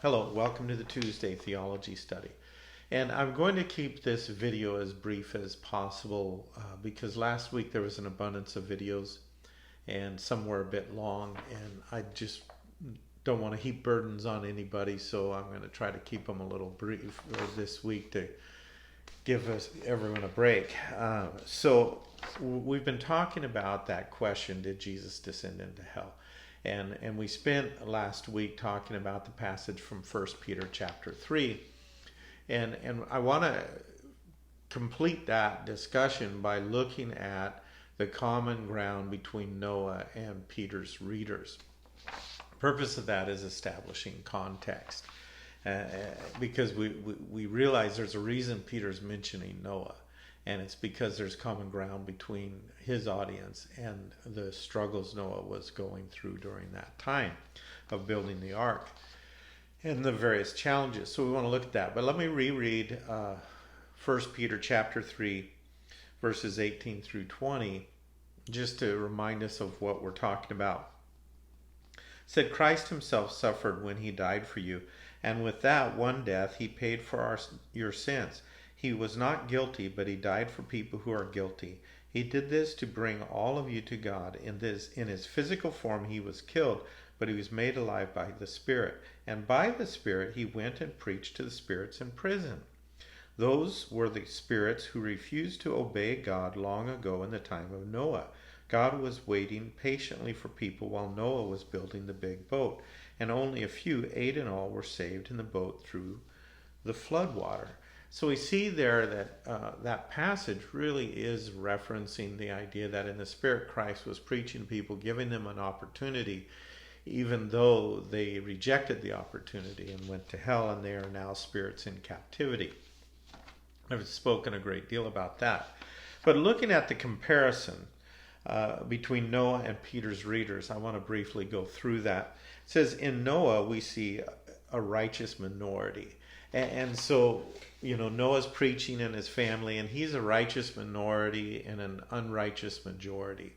Hello, welcome to the Tuesday Theology Study. And I'm going to keep this video as brief as possible because last week there was an abundance of videos and some were a bit long, and I just don't want to heap burdens on anybody, so I'm going to try to keep them a little brief this week to give everyone a break. So we've been talking about that question, did Jesus descend into hell? And we spent last week talking about the passage from 1 Peter chapter 3. And I want to complete that discussion by looking at the common ground between Noah and Peter's readers. The purpose of that is establishing context. Because we realize there's a reason Peter's mentioning Noah. And it's because there's common ground between his audience and the struggles Noah was going through during that time of building the ark and the various challenges. So we want to look at that. But let me reread 1 Peter chapter 3, verses 18 through 20, just to remind us of what we're talking about. It said, Christ himself suffered when he died for you, and with that one death he paid for your sins. He was not guilty, but he died for people who are guilty. He did this to bring all of you to God. In his physical form he was killed, but he was made alive by the Spirit. And by the Spirit he went and preached to the spirits in prison. Those were the spirits who refused to obey God long ago in the time of Noah. God was waiting patiently for people while Noah was building the big boat. And only a few, 8 in all, were saved in the boat through the flood water. So we see there that that passage really is referencing the idea that in the Spirit Christ was preaching to people, giving them an opportunity, even though they rejected the opportunity and went to hell, and they are now spirits in captivity. I've spoken a great deal about that. But looking at the comparison between Noah and Peter's readers, I want to briefly go through that. It says in Noah we see a righteous minority. And so, Noah's preaching in his family, and he's a righteous minority and an unrighteous majority.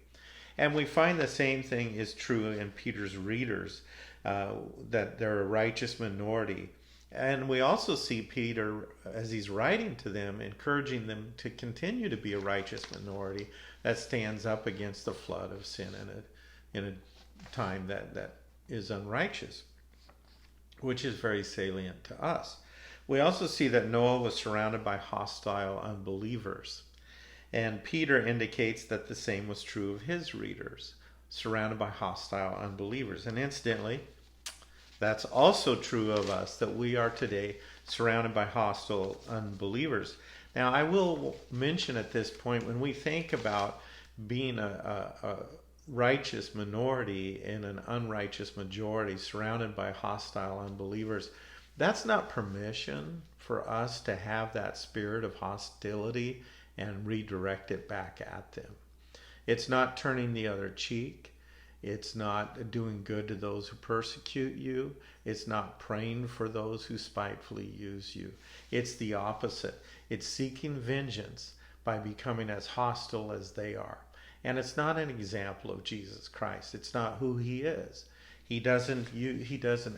And we find the same thing is true in Peter's readers, that they're a righteous minority. And we also see Peter, as he's writing to them, encouraging them to continue to be a righteous minority that stands up against the flood of sin in a time that is unrighteous, which is very salient to us. We also see that Noah was surrounded by hostile unbelievers. And Peter indicates that the same was true of his readers, surrounded by hostile unbelievers. And incidentally, that's also true of us, that we are today surrounded by hostile unbelievers. Now, I will mention at this point, when we think about being a righteous minority and an unrighteous majority surrounded by hostile unbelievers, that's not permission for us to have that spirit of hostility and redirect it back at them. It's not turning the other cheek. It's not doing good to those who persecute you. It's not praying for those who spitefully use you. It's the opposite. It's seeking vengeance by becoming as hostile as they are. And it's not an example of Jesus Christ. It's not who he is. He doesn't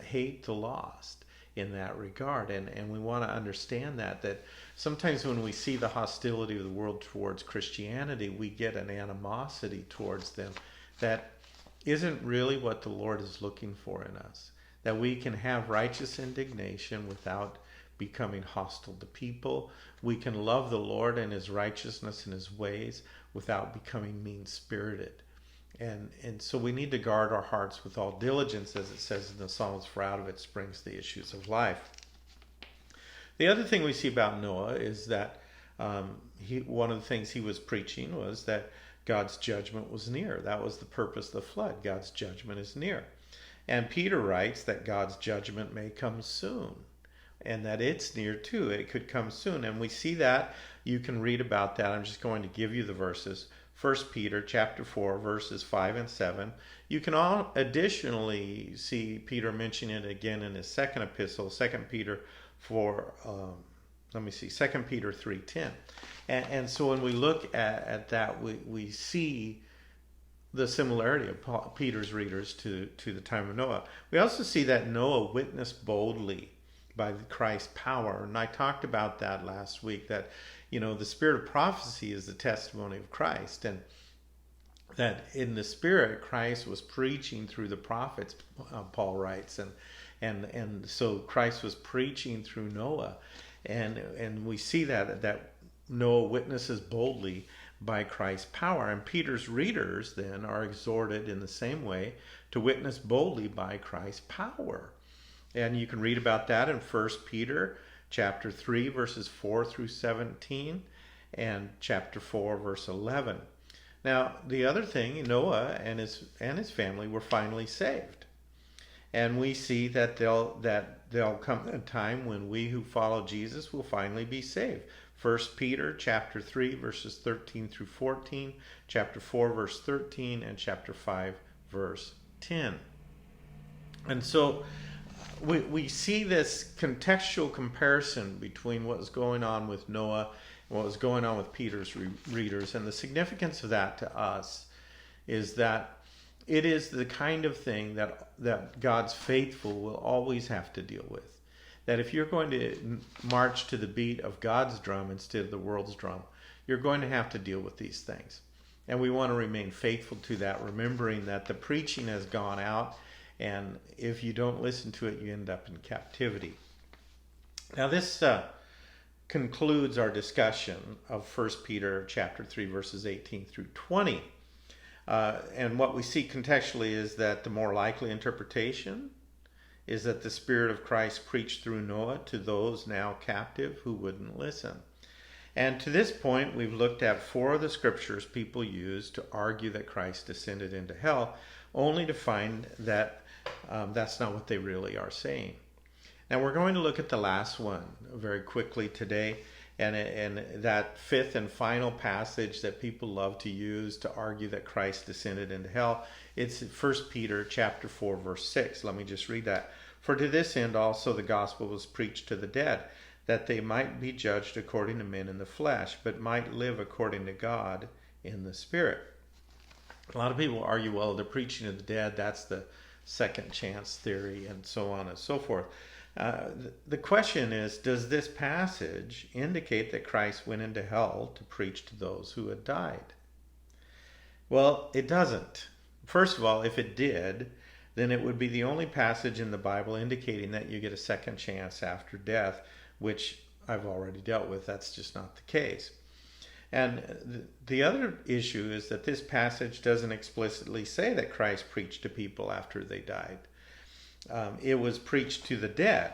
hate the lost in that regard. And we want to understand that sometimes when we see the hostility of the world towards Christianity, we get an animosity towards them that isn't really what the Lord is looking for in us. That we can have righteous indignation without becoming hostile to people. We can love the Lord and his righteousness and his ways without becoming mean-spirited. And so we need to guard our hearts with all diligence, as it says in the Psalms, for out of it springs the issues of life. The other thing we see about Noah is that one of the things he was preaching was that God's judgment was near. That was the purpose of the flood. God's judgment is near. And Peter writes that God's judgment may come soon, and that it's near too. It could come soon. And we see that. You can read about that. I'm just going to give you the verses. 1 Peter chapter 4, verses 5 and 7. You can additionally see Peter mentioning it again in his second epistle, 2 Peter 4, 2 Peter 3:10. And so when we look at that, we see the similarity of Peter's readers to the time of Noah. We also see that Noah witnessed boldly by Christ's power. And I talked about that last week, that, the spirit of prophecy is the testimony of Christ. And that in the spirit, Christ was preaching through the prophets, Paul writes. And so Christ was preaching through Noah. And we see that Noah witnesses boldly by Christ's power. And Peter's readers then are exhorted in the same way to witness boldly by Christ's power. And you can read about that in 1 Peter chapter 3, verses 4 through 17, and chapter 4, verse 11. Now, the other thing, Noah and his family were finally saved. And we see that there'll come a time when we who follow Jesus will finally be saved. 1 Peter chapter 3, verses 13 through 14, chapter 4, verse 13, and chapter 5, verse 10. And so we see this contextual comparison between what was going on with Noah and what was going on with Peter's readers. And the significance of that to us is that it is the kind of thing that God's faithful will always have to deal with. That if you're going to march to the beat of God's drum instead of the world's drum, you're going to have to deal with these things. And we want to remain faithful to that, remembering that the preaching has gone out, and if you don't listen to it, you end up in captivity. Now this concludes our discussion of 1 Peter chapter 3, verses 18 through 20. And what we see contextually is that the more likely interpretation is that the Spirit of Christ preached through Noah to those now captive who wouldn't listen. And to this point, we've looked at 4 of the scriptures people use to argue that Christ descended into hell, only to find that that's not what they really are saying. Now we're going to look at the last one very quickly today, and that 5th and final passage that people love to use to argue that Christ descended into hell. It's 1 Peter chapter 4, verse 6. Let me just read that. For to this end also the gospel was preached to the dead, that they might be judged according to men in the flesh, but might live according to God in the Spirit. A lot of people argue, well, the preaching of the dead, that's the second chance theory, and so on and so forth. The question is, does this passage indicate that Christ went into hell to preach to those who had died? Well, it doesn't. First of all, if it did, then it would be the only passage in the Bible indicating that you get a second chance after death, which I've already dealt with. That's just not the case. And the other issue is that this passage doesn't explicitly say that Christ preached to people after they died. It was preached to the dead,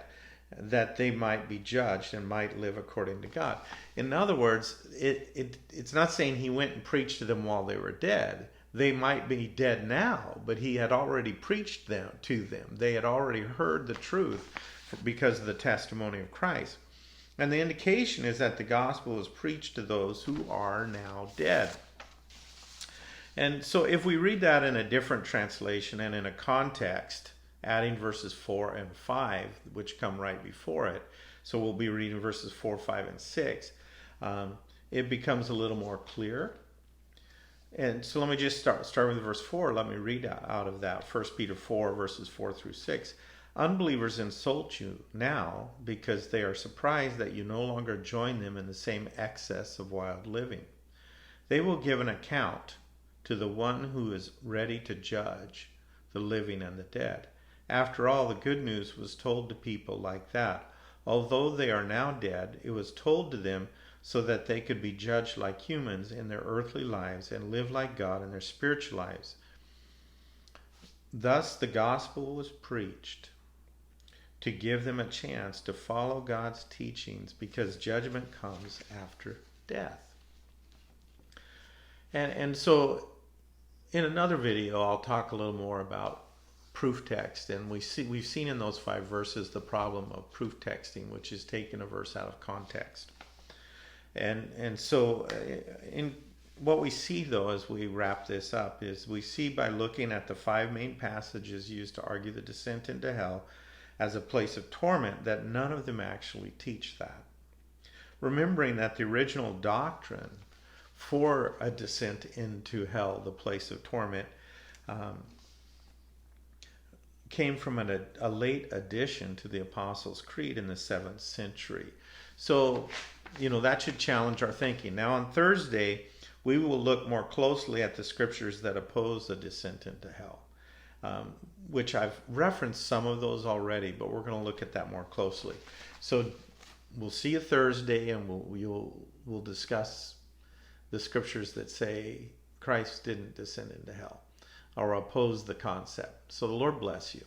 that they might be judged and might live according to God. In other words, it's not saying he went and preached to them while they were dead. They might be dead now, but he had already preached to them. They had already heard the truth because of the testimony of Christ. And the indication is that the gospel was preached to those who are now dead. And so if we read that in a different translation and in a context, adding verses 4 and 5, which come right before it, so we'll be reading verses 4, 5, and 6, it becomes a little more clear. And so let me just start with verse 4. Let me read out of that. 1 Peter 4, verses 4 through 6. Unbelievers insult you now because they are surprised that you no longer join them in the same excess of wild living. They will give an account to the one who is ready to judge the living and the dead. After all, the good news was told to people like that. Although they are now dead, it was told to them so that they could be judged like humans in their earthly lives and live like God in their spiritual lives. Thus the gospel was preached to give them a chance to follow God's teachings, because judgment comes after death. And so in another video, I'll talk a little more about proof text. And we've seen in those 5 verses the problem of proof texting, which is taking a verse out of context. And so in what we see, though, as we wrap this up, is we see by looking at the 5 main passages used to argue the descent into hell as a place of torment, that none of them actually teach that. Remembering that the original doctrine for a descent into hell, the place of torment, came from a late addition to the Apostles' Creed in the 7th century. So, that should challenge our thinking. Now, on Thursday, we will look more closely at the scriptures that oppose the descent into hell, which I've referenced some of those already, but we're going to look at that more closely. So we'll see you Thursday, and we'll discuss the scriptures that say Christ didn't descend into hell or oppose the concept. So the Lord bless you.